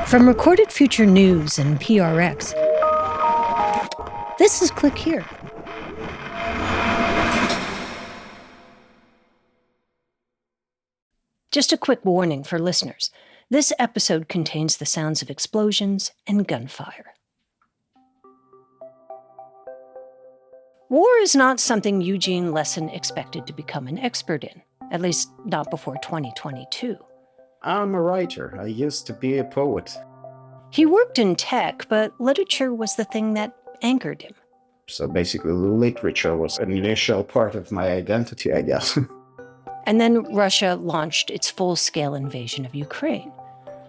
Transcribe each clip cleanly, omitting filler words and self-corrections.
From Recorded Future News and PRX, this is Click Here. Just a quick warning for listeners. This episode contains the sounds of explosions and gunfire. War is not something Eugene Lesin expected to become an expert in, at least not before 2022. I'm a writer. I used to be a poet. He worked in tech, but literature was the thing that anchored him. So basically, literature was an initial part of my identity, I guess. And then Russia launched its full-scale invasion of Ukraine.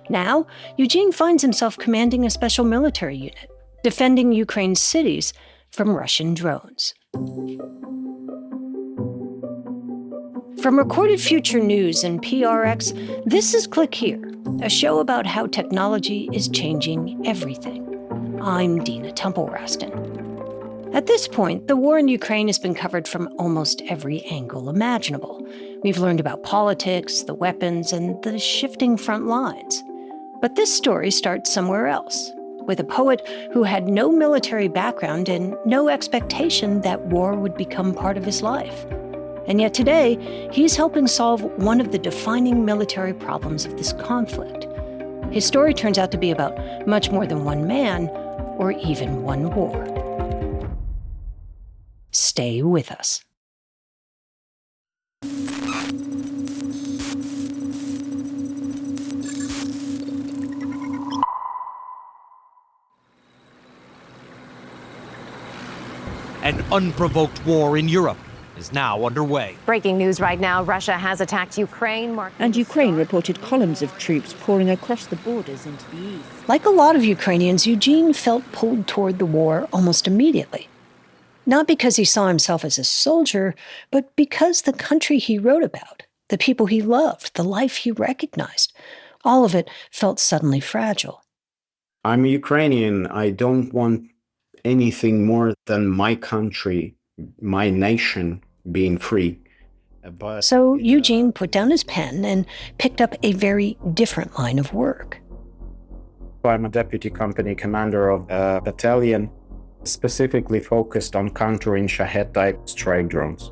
Now, Eugene finds himself commanding a special military unit, defending Ukraine's cities from Russian drones. From Recorded Future News and PRX, this is Click Here, a show about how technology is changing everything. I'm Dina Temple-Raston. At this point, the war in Ukraine has been covered from almost every angle imaginable. We've learned about politics, the weapons, and the shifting front lines. But this story starts somewhere else, with a poet who had no military background and no expectation that war would become part of his life. And yet today, he's helping solve one of the defining military problems of this conflict. His story turns out to be about much more than one man, or even one war. Stay with us. An unprovoked war in Europe is now underway. Breaking news right now, Russia has attacked Ukraine. And Ukraine reported columns of troops pouring across the borders into the east. Like a lot of Ukrainians, Eugene felt pulled toward the war almost immediately. Not because he saw himself as a soldier, but because the country he wrote about, the people he loved, the life he recognized, all of it felt suddenly fragile. I'm Ukrainian. I don't want anything more than my country, my nation being free. So Eugene put down his pen and picked up a very different line of work. I'm a deputy company commander of a battalion specifically focused on countering Shahed-type strike drones.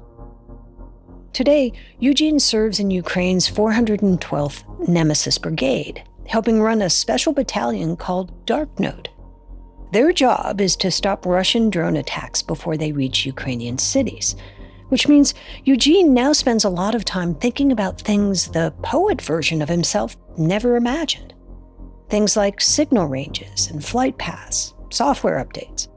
Today, Eugene serves in Ukraine's 412th Nemesis Brigade, helping run a special battalion called Dark Node. Their job is to stop Russian drone attacks before they reach Ukrainian cities, which means Eugene now spends a lot of time thinking about things the poet version of himself never imagined. Things like signal ranges and flight paths, software updates.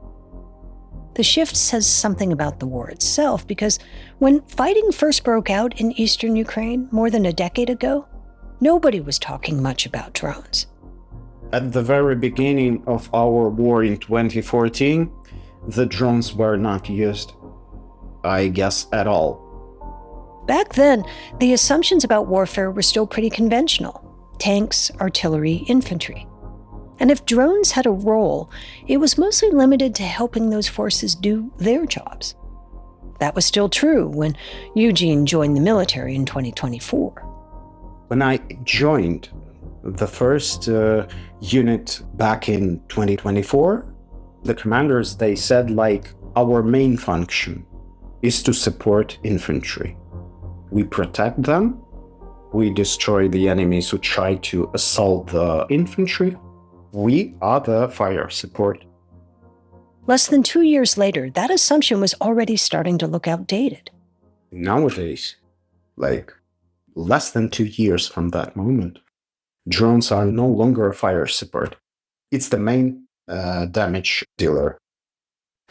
The shift says something about the war itself because when fighting first broke out in eastern Ukraine more than a decade ago, nobody was talking much about drones. At the very beginning of our war in 2014, the drones were not used, I guess, at all. Back then, the assumptions about warfare were still pretty conventional: tanks, artillery, infantry. And if drones had a role, it was mostly limited to helping those forces do their jobs. That was still true when Eugene joined the military in 2024. When I joined the first unit back in 2024, the commanders, they said, our main function is to support infantry. We protect them, we destroy the enemies who try to assault the infantry. We are the fire support. Less than 2 years later, that assumption was already starting to look outdated. Nowadays, less than 2 years from that moment, drones are no longer a fire support. It's the main damage dealer.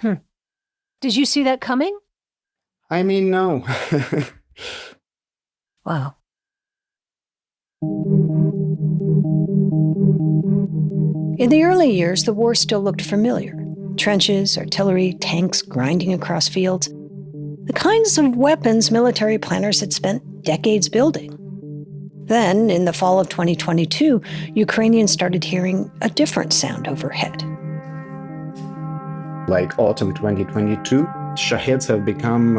Did you see that coming? I mean, no. Wow. In the early years, the war still looked familiar. Trenches, artillery, tanks grinding across fields. The kinds of weapons military planners had spent decades building. Then, in the fall of 2022, Ukrainians started hearing a different sound overhead. Like autumn 2022, Shaheds have become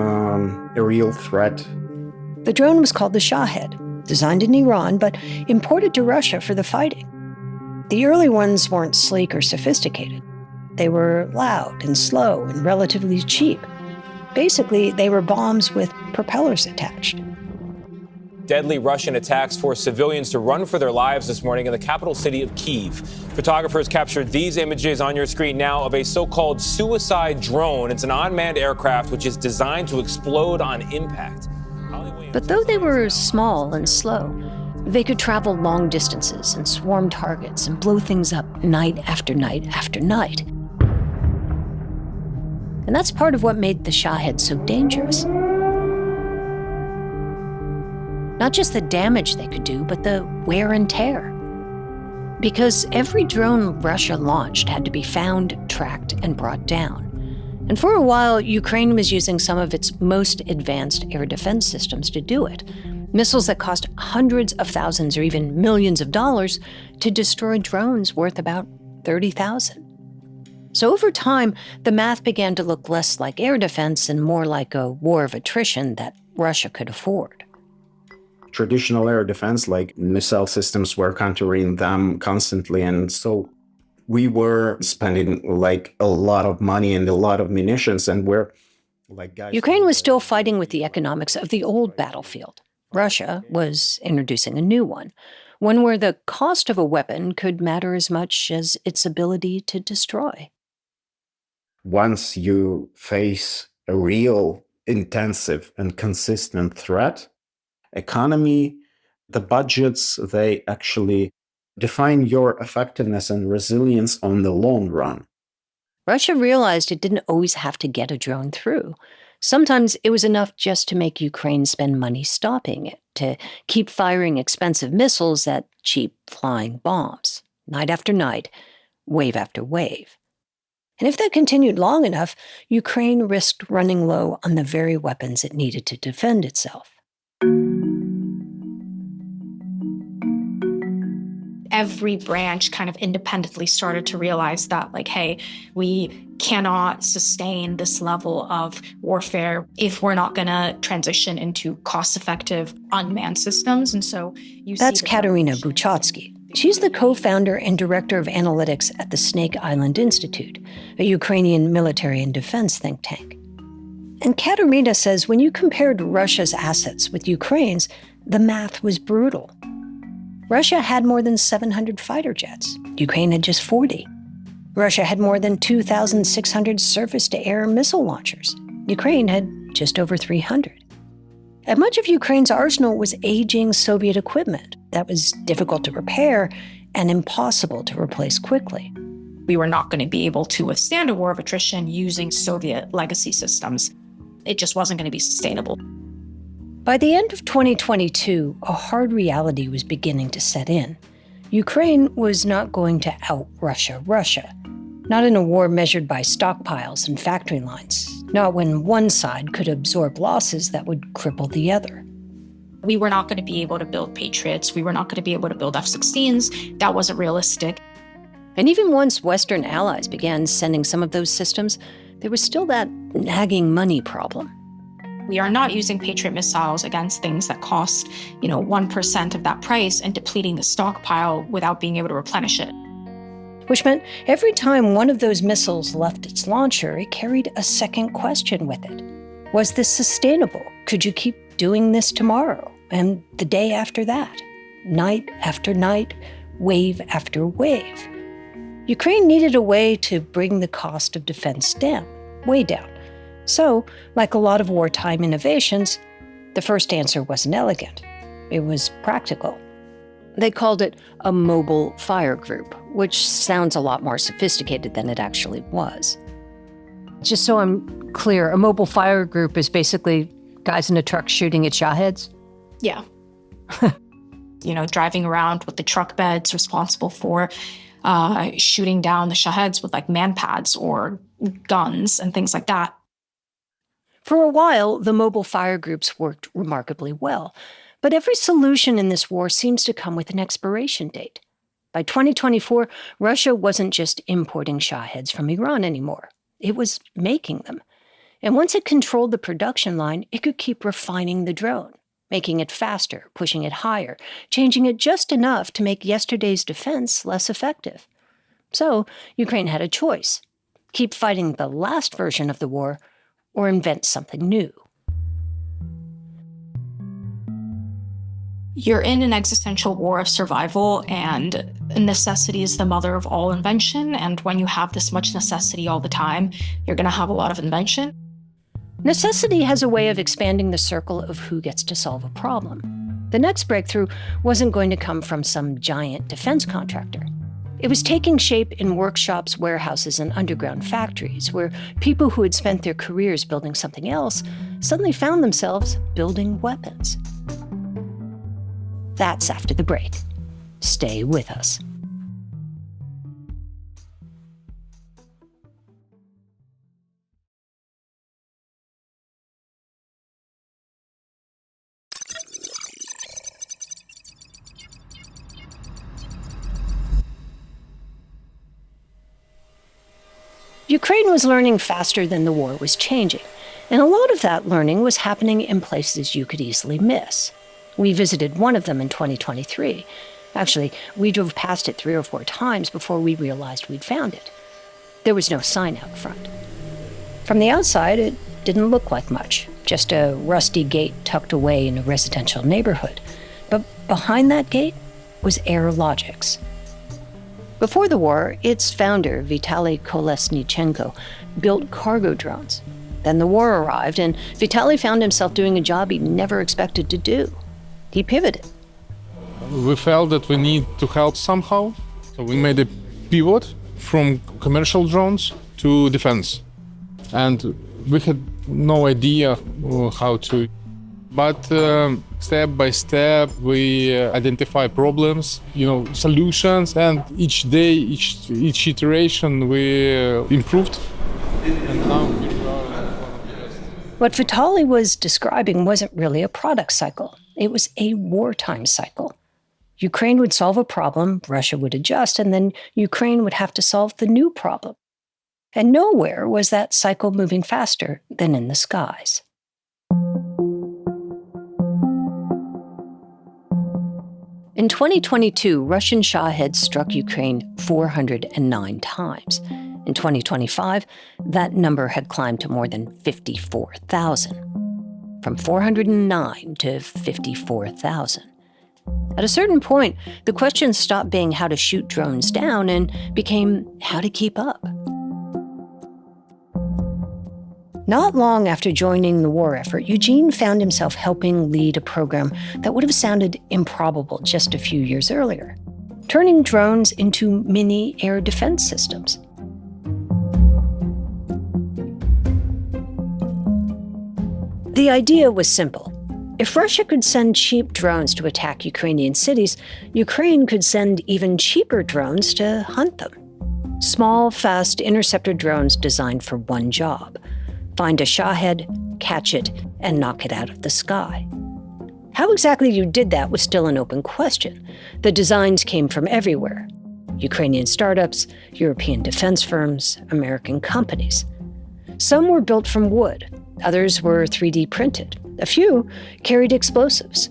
a real threat. The drone was called the Shahed, designed in Iran but imported to Russia for the fighting. The early ones weren't sleek or sophisticated. They were loud and slow and relatively cheap. Basically, they were bombs with propellers attached. Deadly Russian attacks forced civilians to run for their lives this morning in the capital city of Kyiv. Photographers captured these images on your screen now of a so-called suicide drone. It's an unmanned aircraft which is designed to explode on impact. But though they were small and slow, they could travel long distances and swarm targets and blow things up night after night after night. And that's part of what made the Shahed so dangerous. Not just the damage they could do, but the wear and tear. Because every drone Russia launched had to be found, tracked, and brought down. And for a while, Ukraine was using some of its most advanced air defense systems to do it. Missiles that cost hundreds of thousands or even millions of dollars to destroy drones worth about 30,000. So over time, the math began to look less like air defense and more like a war of attrition that Russia could afford. Traditional air defense, like missile systems, were countering them constantly. And so we were spending like a lot of money and a lot of munitions. And we're like, guys. Ukraine was still fighting with the economics of the old battlefield. Russia was introducing a new one where the cost of a weapon could matter as much as its ability to destroy. Once you face a real, intensive, and consistent threat, economy, the budgets, they actually define your effectiveness and resilience on the long run. Russia realized it didn't always have to get a drone through. Sometimes it was enough just to make Ukraine spend money stopping it, to keep firing expensive missiles at cheap flying bombs, night after night, wave after wave. And if that continued long enough, Ukraine risked running low on the very weapons it needed to defend itself. Every branch kind of independently started to realize that, like, hey, we cannot sustain this level of warfare if we're not going to transition into cost-effective unmanned systems. And so That's Katerina Buchatsky. She's the co-founder and director of analytics at the Snake Island Institute, a Ukrainian military and defense think tank. And Katerina says when you compared Russia's assets with Ukraine's, the math was brutal. Russia had more than 700 fighter jets. Ukraine had just 40. Russia had more than 2,600 surface-to-air missile launchers. Ukraine had just over 300. And much of Ukraine's arsenal was aging Soviet equipment that was difficult to repair and impossible to replace quickly. We were not going to be able to withstand a war of attrition using Soviet legacy systems. It just wasn't going to be sustainable. By the end of 2022, a hard reality was beginning to set in. Ukraine was not going to out-Russia Russia, not in a war measured by stockpiles and factory lines, not when one side could absorb losses that would cripple the other. We were not going to be able to build Patriots. We were not going to be able to build F-16s. That wasn't realistic. And even once Western allies began sending some of those systems, there was still that nagging money problem. We are not using Patriot missiles against things that cost, 1% of that price and depleting the stockpile without being able to replenish it. Which meant every time one of those missiles left its launcher, it carried a second question with it. Was this sustainable? Could you keep doing this tomorrow and the day after that? Night after night, wave after wave. Ukraine needed a way to bring the cost of defense down, way down. So, like a lot of wartime innovations, the first answer wasn't elegant. It was practical. They called it a mobile fire group, which sounds a lot more sophisticated than it actually was. Just so I'm clear, a mobile fire group is basically guys in a truck shooting at Shaheds? Yeah. Driving around with the truck beds responsible for shooting down the Shaheds with like man pads or guns and things like that. For a while, the mobile fire groups worked remarkably well, but every solution in this war seems to come with an expiration date. By 2024, Russia wasn't just importing Shaheds from Iran anymore. It was making them. And once it controlled the production line, it could keep refining the drone, making it faster, pushing it higher, changing it just enough to make yesterday's defense less effective. So Ukraine had a choice: keep fighting the last version of the war or invent something new. You're in an existential war of survival, and necessity is the mother of all invention. And when you have this much necessity all the time, you're going to have a lot of invention. Necessity has a way of expanding the circle of who gets to solve a problem. The next breakthrough wasn't going to come from some giant defense contractor. It was taking shape in workshops, warehouses, and underground factories, where people who had spent their careers building something else suddenly found themselves building weapons. That's after the break. Stay with us. Ukraine was learning faster than the war was changing, and a lot of that learning was happening in places you could easily miss. We visited one of them in 2023. Actually, we drove past it 3 or 4 times before we realized we'd found it. There was no sign out front. From the outside, it didn't look like much, just a rusty gate tucked away in a residential neighborhood. But behind that gate was Airlogics. Before the war, its founder, Vitaly Kolesnichenko, built cargo drones. Then the war arrived, and Vitaly found himself doing a job he never expected to do. He pivoted. We felt that we need to help somehow, so we made a pivot from commercial drones to defense. And we had no idea how to. But step by step, we identify problems, solutions, and each day, each iteration, we improved. And now we are one of the best. What Vitaly was describing wasn't really a product cycle. It was a wartime cycle. Ukraine would solve a problem, Russia would adjust, and then Ukraine would have to solve the new problem. And nowhere was that cycle moving faster than in the skies. In 2022, Russian Shaheds struck Ukraine 409 times. In 2025, that number had climbed to more than 54,000. From 409 to 54,000. At a certain point, the question stopped being how to shoot drones down and became how to keep up. Not long after joining the war effort, Eugene found himself helping lead a program that would have sounded improbable just a few years earlier, turning drones into mini air defense systems. The idea was simple. If Russia could send cheap drones to attack Ukrainian cities, Ukraine could send even cheaper drones to hunt them. Small, fast interceptor drones designed for one job: find a Shahed, catch it, and knock it out of the sky. How exactly you did that was still an open question. The designs came from everywhere: Ukrainian startups, European defense firms, American companies. Some were built from wood, others were 3D printed. A few carried explosives.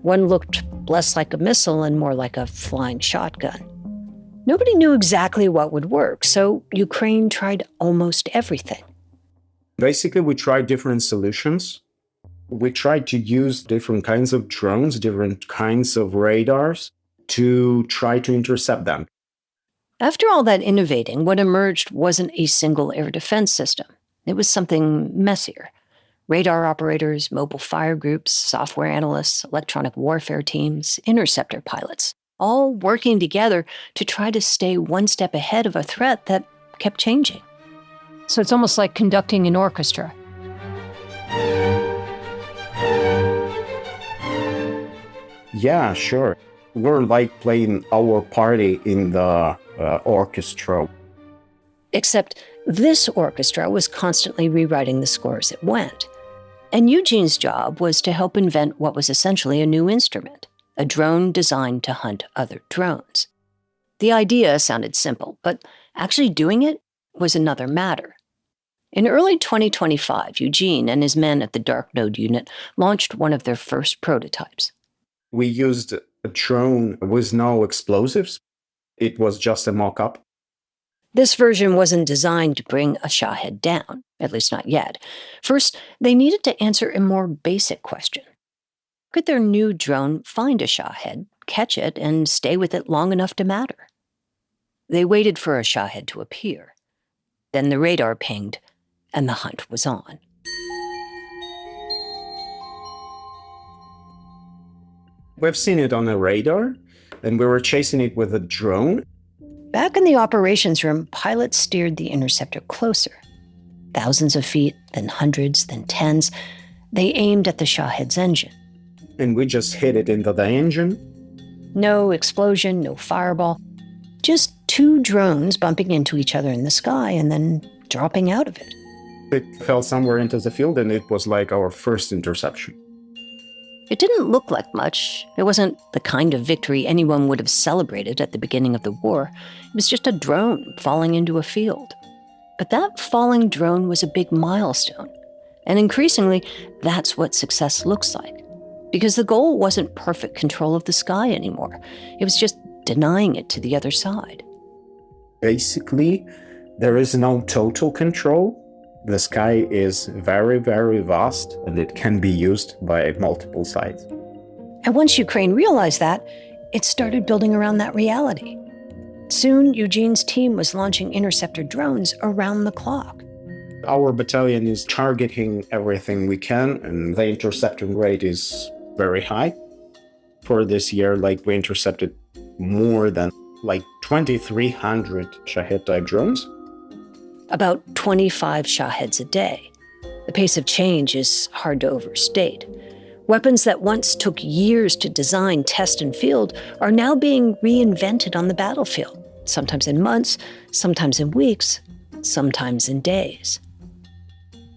One looked less like a missile and more like a flying shotgun. Nobody knew exactly what would work, so Ukraine tried almost everything. Basically, we tried different solutions. We tried to use different kinds of drones, different kinds of radars to try to intercept them. After all that innovating, what emerged wasn't a single air defense system. It was something messier. Radar operators, mobile fire groups, software analysts, electronic warfare teams, interceptor pilots, all working together to try to stay one step ahead of a threat that kept changing. So it's almost like conducting an orchestra. Yeah, sure. We're like playing our party in the orchestra. Except this orchestra was constantly rewriting the score as it went. And Eugene's job was to help invent what was essentially a new instrument, a drone designed to hunt other drones. The idea sounded simple, but actually doing it was another matter. In early 2025, Eugene and his men at the Dark Node unit launched one of their first prototypes. We used a drone with no explosives. It was just a mock-up. This version wasn't designed to bring a Shahed down, at least not yet. First, they needed to answer a more basic question. Could their new drone find a Shahed, catch it, and stay with it long enough to matter? They waited for a Shahed to appear. Then the radar pinged, and the hunt was on. We've seen it on the radar, and we were chasing it with a drone. Back in the operations room, pilots steered the interceptor closer. Thousands of feet, then hundreds, then tens. They aimed at the Shahed's engine. And we just hit it into the engine. No explosion, no fireball. Just two drones bumping into each other in the sky and then dropping out of it. It fell somewhere into the field, and it was like our first interception. It didn't look like much. It wasn't the kind of victory anyone would have celebrated at the beginning of the war. It was just a drone falling into a field. But that falling drone was a big milestone. And increasingly, that's what success looks like. Because the goal wasn't perfect control of the sky anymore. It was just denying it to the other side. Basically, there is no total control. The sky is very, very vast, and it can be used by multiple sides. And once Ukraine realized that, it started building around that reality. Soon, Eugene's team was launching interceptor drones around the clock. Our battalion is targeting everything we can, and the intercepting rate is very high. For this year, we intercepted more than 2,300 Shahed-type drones. About 25 Shaheds a day. The pace of change is hard to overstate. Weapons that once took years to design, test, and field are now being reinvented on the battlefield, sometimes in months, sometimes in weeks, sometimes in days.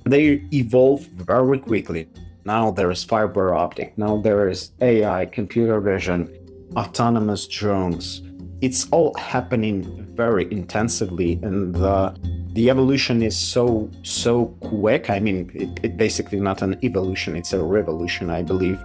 They evolve very quickly. Now there is fiber optic, now there is AI, computer vision, autonomous drones. It's all happening very intensively, and the evolution is so quick. I mean, it's basically not an evolution, it's a revolution, I believe.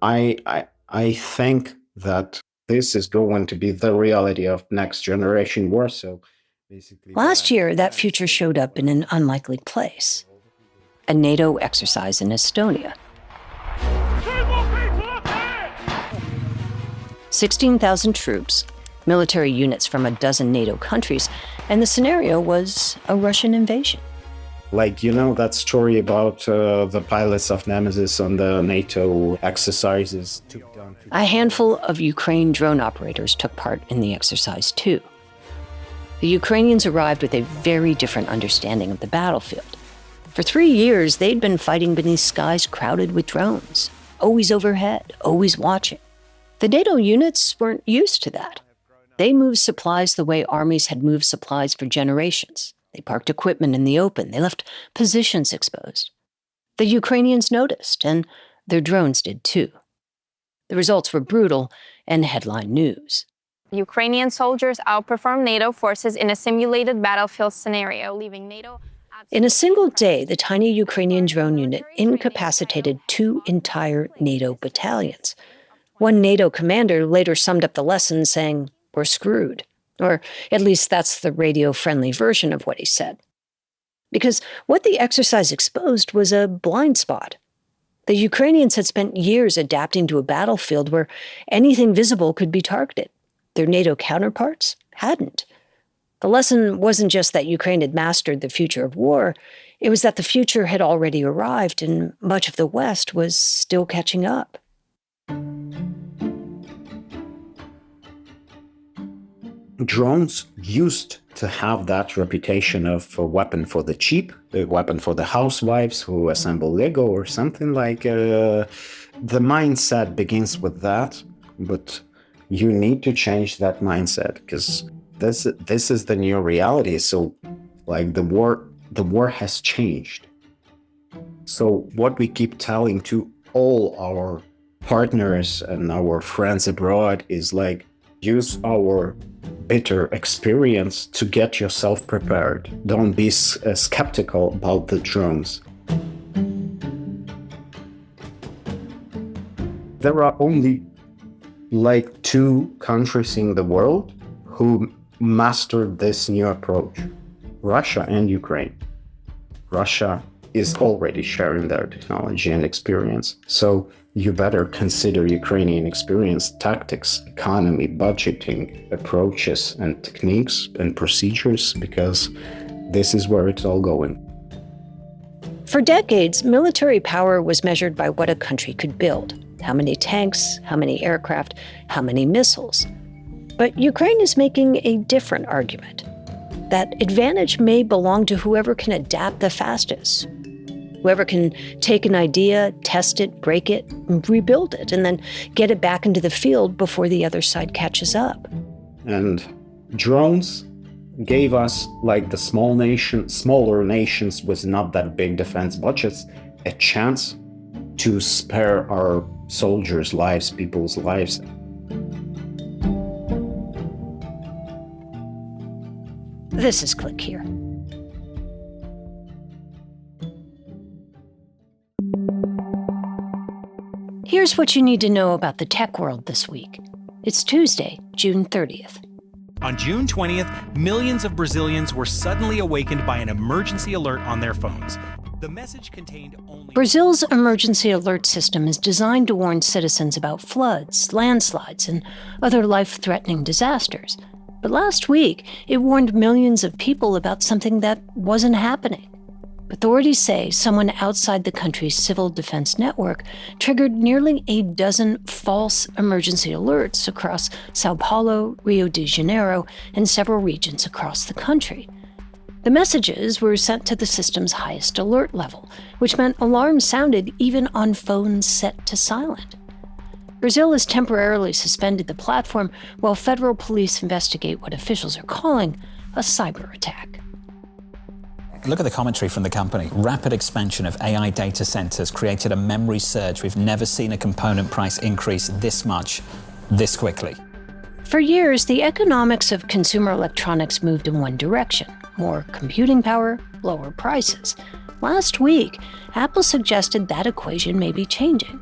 I think that this is going to be the reality of next generation war. So basically, last year, that future showed up in an unlikely place. A NATO exercise in Estonia. 16,000 troops, military units from a dozen NATO countries, and the scenario was a Russian invasion. That story about the pilots of Nemesis on the NATO exercises. A handful of Ukraine drone operators took part in the exercise too. The Ukrainians arrived with a very different understanding of the battlefield. For 3 years, they'd been fighting beneath skies crowded with drones, always overhead, always watching. The NATO units weren't used to that. They moved supplies the way armies had moved supplies for generations. They parked equipment in the open. They left positions exposed. The Ukrainians noticed, and their drones did too. The results were brutal and headline news. Ukrainian soldiers outperformed NATO forces in a simulated battlefield scenario, leaving NATO... In a single day, the tiny Ukrainian drone unit incapacitated 2 entire NATO battalions. One NATO commander later summed up the lesson saying, "We're screwed." Or at least that's the radio-friendly version of what he said. Because what the exercise exposed was a blind spot. The Ukrainians had spent years adapting to a battlefield where anything visible could be targeted. Their NATO counterparts hadn't. The lesson wasn't just that Ukraine had mastered the future of war, it was that the future had already arrived and much of the West was still catching up. Drones used to have that reputation of a weapon for the cheap, a weapon for the housewives who assemble Lego or something like. The mindset begins with that, but you need to change that mindset because this is the new reality. So, the war has changed. So what we keep telling to all our partners and our friends abroad is use our bitter experience to get yourself prepared. Don't be skeptical about the drones. There are only like 2 countries in the world who mastered this new approach: Russia and Ukraine. Russia is already sharing their technology and experience. So you better consider Ukrainian experience, tactics, economy, budgeting, approaches and techniques and procedures, because this is where it's all going. For decades, military power was measured by what a country could build. How many tanks, how many aircraft, how many missiles. But Ukraine is making a different argument. That advantage may belong to whoever can adapt the fastest. Whoever can take an idea, test it, break it, rebuild it, and then get it back into the field before the other side catches up. And drones gave us, like the smaller nations with not that big defense budgets, a chance to spare our soldiers' lives, people's lives. This is Click Here. Here's what you need to know about the tech world this week. It's Tuesday, June 30th. On June 20th, millions of Brazilians were suddenly awakened by an emergency alert on their phones. The message contained only... Brazil's emergency alert system is designed to warn citizens about floods, landslides, and other life-threatening disasters. But last week, it warned millions of people about something that wasn't happening. Authorities say someone outside the country's civil defense network triggered nearly a dozen false emergency alerts across Sao Paulo, Rio de Janeiro, and several regions across the country. The messages were sent to the system's highest alert level, which meant alarms sounded even on phones set to silent. Brazil has temporarily suspended the platform while federal police investigate what officials are calling a cyber attack. Look at the commentary from the company. Rapid expansion of AI data centers created a memory surge. We've never seen a component price increase this much, this quickly. For years, the economics of consumer electronics moved in one direction: more computing power, lower prices. Last week, Apple suggested that equation may be changing.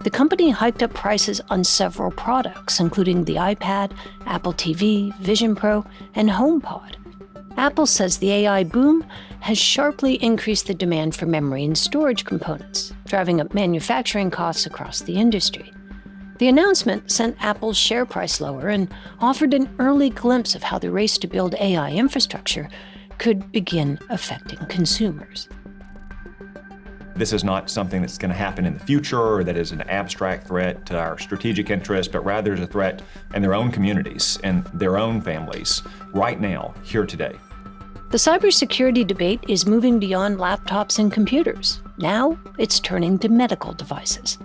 The company hiked up prices on several products, including the iPad, Apple TV, Vision Pro, and HomePod. Apple says the AI boom has sharply increased the demand for memory and storage components, driving up manufacturing costs across the industry. The announcement sent Apple's share price lower and offered an early glimpse of how the race to build AI infrastructure could begin affecting consumers. This is not something that's going to happen in the future or that is an abstract threat to our strategic interests, but rather is a threat in their own communities and their own families right now, here today. The cybersecurity debate is moving beyond laptops and computers. Now it's turning to medical devices.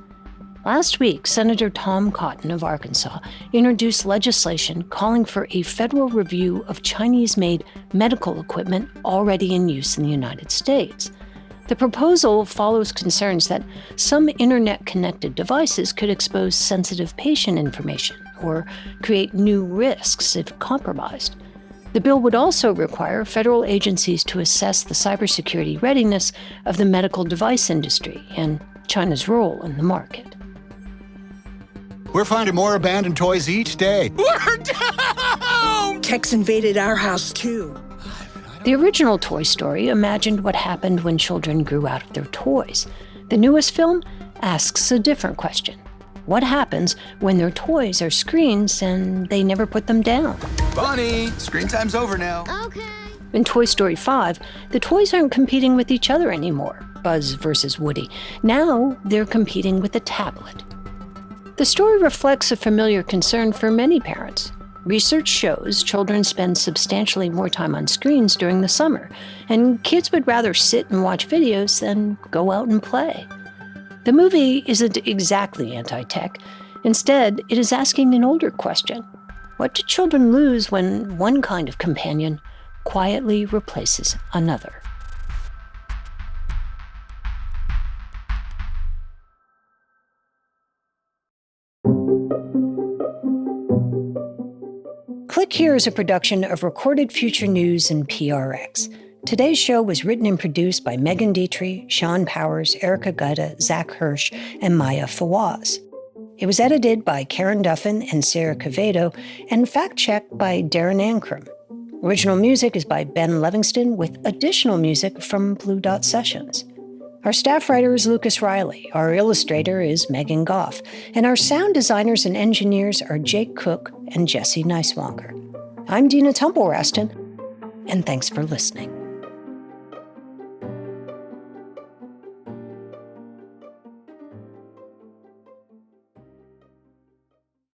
Last week, Senator Tom Cotton of Arkansas introduced legislation calling for a federal review of Chinese-made medical equipment already in use in the United States. The proposal follows concerns that some internet-connected devices could expose sensitive patient information or create new risks if compromised. The bill would also require federal agencies to assess the cybersecurity readiness of the medical device industry and China's role in the market. We're finding more abandoned toys each day. We're down! Tech's invaded our house, too. The original Toy Story imagined what happened when children grew out of their toys. The newest film asks a different question. What happens when their toys are screens and they never put them down? Bunny, screen time's over now. Okay. In Toy Story 5, the toys aren't competing with each other anymore, Buzz versus Woody. Now they're competing with a tablet. The story reflects a familiar concern for many parents. Research shows children spend substantially more time on screens during the summer, and kids would rather sit and watch videos than go out and play. The movie isn't exactly anti-tech. Instead, it is asking an older question. What do children lose when one kind of companion quietly replaces another? Click Here is a production of Recorded Future News and PRX. Today's show was written and produced by Megan Dietrich, Sean Powers, Erica Gutta, Zach Hirsch, and Maya Fawaz. It was edited by Karen Duffin and Sarah Cavedo and fact-checked by Darren Ankrum. Original music is by Ben Livingston with additional music from Blue Dot Sessions. Our staff writer is Lucas Riley, our illustrator is Megan Goff, and our sound designers and engineers are Jake Cook and Jesse Neiswanger. I'm Dina Temple-Raston, and thanks for listening.